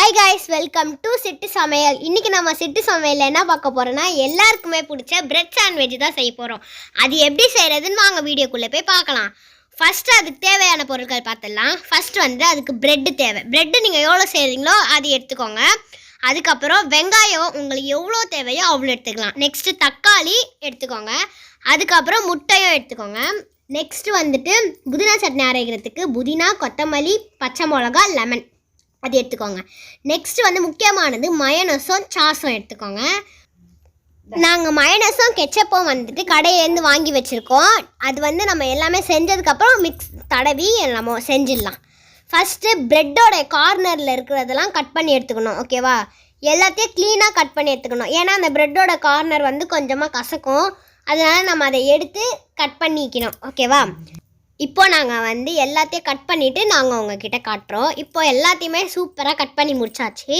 Hi guys, welcome to Sittu samaiyal. இன்னைக்கு நம்ம Sittu samaiyalல என்ன பார்க்க போறோம்னா எல்லாருக்குமே பிடிச்ச பிரெட் சாண்ட்விச் தான் செய்ய போறோம். அது எப்படி செய்யறதுன்னு வாங்க வீடியோக்குள்ள போய் பார்க்கலாம். ஃபர்ஸ்ட் அதுக்கு தேவையான பொருட்கள் பார்த்தலாம். ஃபர்ஸ்ட் வந்து அதுக்கு பிரெட் தேவை. பிரெட் நீங்க எவ்வளவு செய்றீங்களோ அது எடுத்துக்கோங்க. அதுக்கப்புறம் வெங்காயம் உங்களுக்கு எவ்வளோ தேவையோ அவ்வளோ எடுத்துக்கலாம். நெக்ஸ்ட் தக்காளி எடுத்துக்கோங்க. அதுக்கப்புறம் முட்டையும் எடுத்துக்கோங்க. நெக்ஸ்ட் வந்துட்டு புதினா சட்னி அரைக்கிறதுக்கு புதினா, கொத்தமல்லி, பச்சை மிளகா, லெமன் அது எடுத்துக்கோங்க. நெக்ஸ்ட் வந்து முக்கியமானது மயோனஸும் சாஸும் எடுத்துக்கோங்க. நாங்கள் மயோனஸும் கெச்சப்பும் வந்துட்டு கடையிலேருந்து வாங்கி வச்சுருக்கோம். அது வந்து நம்ம எல்லாமே செஞ்சதுக்கப்புறம் மிக்ஸ் தடவி நம்ம செஞ்சிடலாம். ஃபஸ்ட்டு ப்ரெட்டோட கார்னரில் இருக்கிறதெல்லாம் கட் பண்ணி எடுத்துக்கணும். ஓகேவா? எல்லாத்தையும் க்ளீனாக கட் பண்ணி எடுத்துக்கணும். ஏன்னா அந்த ப்ரெட்டோட கார்னர் வந்து கொஞ்சமாக கசக்கும். அதனால் நம்ம அதை எடுத்து கட் பண்ணிக்கணும். ஓகேவா? இப்போ நாங்கள் வந்து எல்லாத்தையும் கட் பண்ணிவிட்டு நாங்கள் உங்ககிட்ட காட்டுறோம். இப்போ எல்லாத்தையுமே சூப்பராக கட் பண்ணி முடிச்சாச்சு.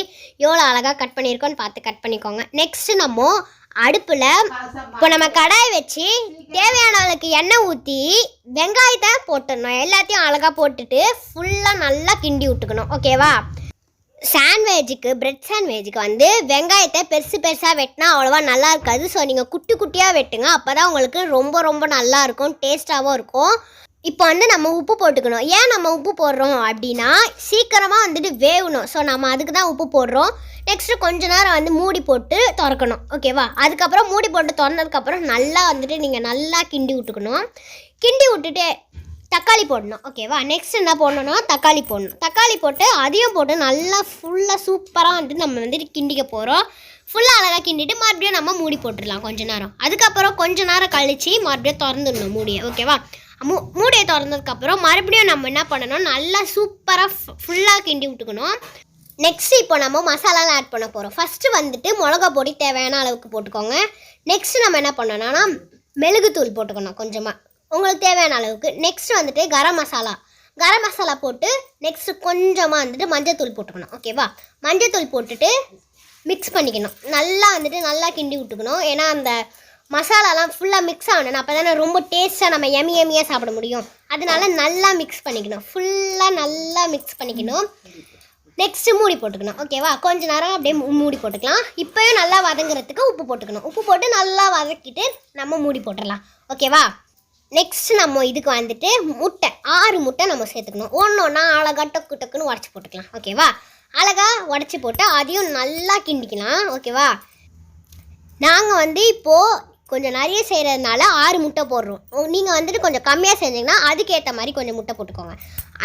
எவ்வளோ அழகாக கட் பண்ணியிருக்கோன்னு பார்த்து கட் பண்ணிக்கோங்க. நெக்ஸ்ட்டு நம்ம அடுப்பில் இப்போ நம்ம கடாய் வச்சு தேவையான அளவுக்கு எண்ணெய் ஊற்றி வெங்காயத்தை போட்டுடணும். எல்லாத்தையும் அழகாக போட்டுட்டு ஃபுல்லாக நல்லா கிண்டி விட்டுக்கணும். ஓகேவா? சாண்ட்விச்சுக்கு பிரெட் சாண்ட்விச்சுக்கு வந்து வெங்காயத்தை பெருசு பெருசாக வெட்டினா அவ்வளோவா நல்லா இருக்காது. ஸோ நீங்கள் குட்டி குட்டியாக வெட்டுங்க. அப்போ தான் உங்களுக்கு ரொம்ப ரொம்ப நல்லாயிருக்கும், டேஸ்ட்டாகவும் இருக்கும். இப்போ வந்து நம்ம உப்பு போட்டுக்கணும். ஏன் நம்ம உப்பு போடுறோம் அப்படின்னா சீக்கிரமாக வந்துட்டு வேகணும். ஸோ நம்ம அதுக்கு தான் உப்பு போடுறோம். நெக்ஸ்ட்டு கொஞ்ச நேரம் வந்து மூடி போட்டு திறக்கணும். ஓகேவா? அதுக்கப்புறம் மூடி போட்டு திறந்ததுக்கப்புறம் நல்லா வந்துட்டு நீங்கள் நல்லா கிண்டி விட்டுக்கணும். கிண்டி விட்டுட்டு தக்காளி போடணும். ஓகேவா? நெக்ஸ்ட் என்ன போடணும்னா தக்காளி போடணும். தக்காளி போட்டு அதையும் போட்டு நல்லா ஃபுல்லாக சூப்பராக வந்துட்டு நம்ம வந்துட்டு கிண்டிக்க போகிறோம். ஃபுல்லாக அழகாக கிண்டிட்டு மறுபடியும் நம்ம மூடி போட்டுடலாம் கொஞ்ச நேரம். அதுக்கப்புறம் கொஞ்ச நேரம் கழித்து மறுபடியும் திறந்துடணும் மூடியை. ஓகேவா? மூடியை திறந்ததுக்கப்புறம் மறுபடியும் நம்ம என்ன பண்ணணும், நல்லா சூப்பராக ஃபுல்லாக கிண்டி விட்டுக்கணும். நெக்ஸ்ட்டு இப்போ நம்ம மசாலாலாம் ஆட் பண்ண போகிறோம். ஃபஸ்ட்டு வந்துட்டு மிளகா பொடி தேவையான அளவுக்கு போட்டுக்கோங்க. நெக்ஸ்ட்டு நம்ம என்ன பண்ணணும்னா மெழுகுத்தூள் போட்டுக்கணும் கொஞ்சமாக உங்களுக்கு தேவையான அளவுக்கு. நெக்ஸ்ட் வந்துட்டு கரம் மசாலா போட்டு நெக்ஸ்ட்டு கொஞ்சமாக வந்துட்டு மஞ்சத்தூள் போட்டுக்கணும். ஓகேவா? மஞ்சத்தூள் போட்டுட்டு மிக்ஸ் பண்ணிக்கணும். நல்லா வந்துட்டு நல்லா கிண்டி விட்டுக்கணும். ஏன்னா அந்த மசாலாலாம் ஃபுல்லாக மிக்ஸ் ஆகணும். அப்போ தானே ரொம்ப டேஸ்ட்டாக நம்ம எம்மியாக சாப்பிட முடியும். அதனால நல்லா மிக்ஸ் பண்ணிக்கணும். ஃபுல்லாக நல்லா மிக்ஸ் பண்ணிக்கணும். நெக்ஸ்ட்டு மூடி போட்டுக்கணும். ஓகேவா? கொஞ்ச நேரம் அப்படியே மூடி போட்டுக்கலாம். இப்போயும் நல்லா வதங்குறதுக்கு உப்பு போட்டுக்கணும். உப்பு போட்டு நல்லா வதக்கிட்டு நம்ம மூடி போட்டுடலாம். ஓகேவா? நெக்ஸ்ட் நம்ம இதுக்கு வந்துட்டு முட்டை 6 முட்டை நம்ம சேர்த்துக்கணும். ஒன்றா அழகாக டொக்கு டக்குன்னு உடச்சி போட்டுக்கலாம். ஓகேவா? அழகாக உடச்சி போட்டு அதையும் நல்லா கிண்டிக்கலாம். ஓகேவா? நாங்கள் வந்து இப்போது கொஞ்சம் நிறைய செய்கிறதுனால 6 முட்டை போடுறோம். நீங்கள் வந்துட்டு கொஞ்சம் கம்மியாக செஞ்சிங்கன்னா அதுக்கேற்ற மாதிரி கொஞ்சம் முட்டை போட்டுக்கோங்க.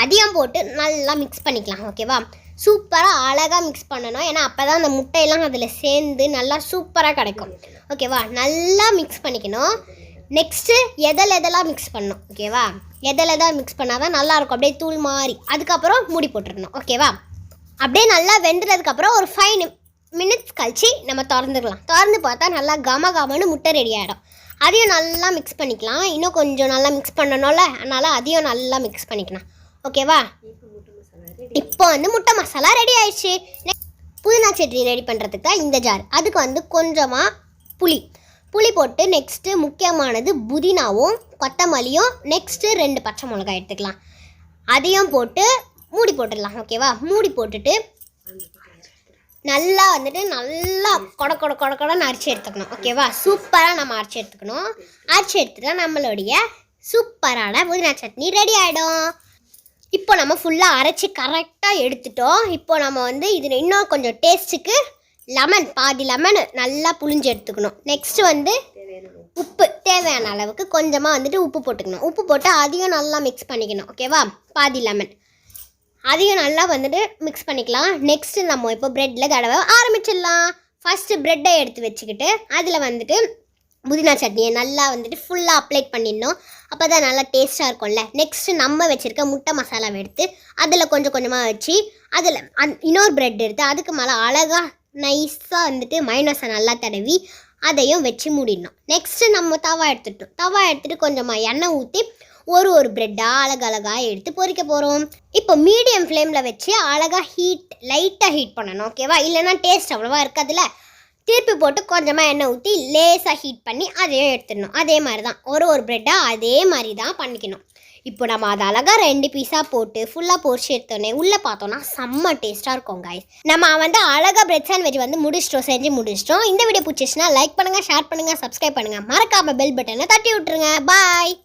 அதையும் போட்டு நல்லா மிக்ஸ் பண்ணிக்கலாம். ஓகேவா? சூப்பராக அழகாக மிக்ஸ் பண்ணணும். ஏன்னா அப்போ தான் அந்த முட்டையெல்லாம் அதில் சேர்ந்து நல்லா சூப்பராக கிடைக்கும். ஓகேவா? நல்லா மிக்ஸ் பண்ணிக்கணும். நெக்ஸ்ட்டு எதெல்லாம் மிக்ஸ் பண்ணணும். ஓகேவா? எதெல்லாம் மிக்ஸ் பண்ணால் தான் நல்லாயிருக்கும், அப்படியே தூள் மாதிரி. அதுக்கப்புறம் மூடி போட்டுருணும். ஓகேவா? அப்படியே நல்லா வெந்ததுக்கப்புறம் ஒரு 5 மினிட்ஸ் கழிச்சு நம்ம திறந்துக்கலாம். திறந்து பார்த்தா நல்லா கமன்னு முட்டை ரெடி ஆகிடும். அதையும் நல்லா மிக்ஸ் பண்ணிக்கலாம். இன்னும் கொஞ்சம் நல்லா மிக்ஸ் பண்ணணும்ல, அதனால் அதையும் நல்லா மிக்ஸ் பண்ணிக்கலாம். ஓகேவா? இப்போ வந்து முட்டை மசாலா ரெடி ஆயிடுச்சு. புதினா சட்னி ரெடி பண்ணுறதுக்கு தான் இந்த ஜார். அதுக்கு வந்து கொஞ்சமாக புளி போட்டு நெக்ஸ்ட்டு முக்கியமானது புதினாவும் கொத்தமல்லியும் நெக்ஸ்ட்டு 2 பச்சை மிளகாய் எடுத்துக்கலாம். அதையும் போட்டு மூடி போட்டுடலாம். ஓகேவா? மூடி போட்டுட்டு நல்லா வந்துட்டு நல்லா கொடன்னு அரைச்சி எடுத்துக்கணும். ஓகேவா? சூப்பராக நம்ம அரைச்சி எடுத்துக்கணும். அரைச்சி எடுத்துட்டா நம்மளுடைய சூப்பரான புதினா சட்னி ரெடி ஆகிடும். இப்போ நம்ம ஃபுல்லாக அரைச்சி கரெக்டாக எடுத்துட்டோம். இப்போ நம்ம வந்து இதில் இன்னும் கொஞ்சம் டேஸ்ட்டுக்கு பாதி லெமன் நல்லா புளிஞ்சு எடுத்துக்கணும். நெக்ஸ்ட்டு வந்து உப்பு தேவையான அளவுக்கு கொஞ்சமாக வந்துட்டு உப்பு போட்டுக்கணும். உப்பு போட்டு அதையும் நல்லா மிக்ஸ் பண்ணிக்கணும். ஓகேவா? பாதி லெமன் அதையும் நல்லா வந்துட்டு மிக்ஸ் பண்ணிக்கலாம். நெக்ஸ்ட்டு நம்ம இப்போ ப்ரெட்டில் தடவை ஆரம்பிச்சிடலாம். ஃபஸ்ட்டு ப்ரெட்டை எடுத்து வச்சுக்கிட்டு அதில் வந்துட்டு புதினா சட்னியை நல்லா வந்துட்டு ஃபுல்லாக அப்ளை பண்ணிடணும். அப்போ தான் நல்லா டேஸ்ட்டாக இருக்கும்ல. நெக்ஸ்ட்டு நம்ம வச்சுருக்க முட்டை மசாலாவை எடுத்து அதில் கொஞ்சம் கொஞ்சமாக வச்சு அதில் இன்னொரு ப்ரெட் எடுத்து அதுக்கு மேலே அழகாக நைஸாக வந்துட்டு மயோனஸை நல்லா தடவி அதையும் வச்சு மூடிடணும். நெக்ஸ்ட்டு நம்ம தவா எடுத்துகிட்டு கொஞ்சமாக எண்ணெய் ஊற்றி ஒரு ப்ரெட்டாக அழகாக எடுத்து பொரிக்க போகிறோம். இப்போ மீடியம் ஃப்ளேமில் வச்சு அழகாக லைட்டாக ஹீட் பண்ணணும். ஓகேவா? இல்லைன்னா டேஸ்ட் அவ்வளோவா இருக்காதுல்ல. திருப்பி போட்டு கொஞ்சமாக எண்ணெய் ஊற்றி லேசாக ஹீட் பண்ணி அதையும் எடுத்துடணும். அதே மாதிரி தான் ஒரு ப்ரெட்டாக அதே மாதிரி தான் பண்ணிக்கணும். இப்போ நம்ம அதை அழகாக 2 பீஸாக போட்டு ஃபுல்லாக பொரிச்சு எடுத்தோடனே உள்ளே பார்த்தோன்னா செம்ம டேஸ்ட்டாக இருக்கும் கைஸ். நம்ம வந்து அழகாக பிரெட் சாண்ட்விச் வந்து செஞ்சு முடிச்சிட்டோம். இந்த வீடியோ பிடிச்சிச்சுன்னா லைக் பண்ணுங்கள், ஷேர் பண்ணுங்கள், சப்ஸ்கிரைப் பண்ணுங்கள், மறக்காமல் பெல் பட்டனை தட்டி விட்டுருங்க. பாய்.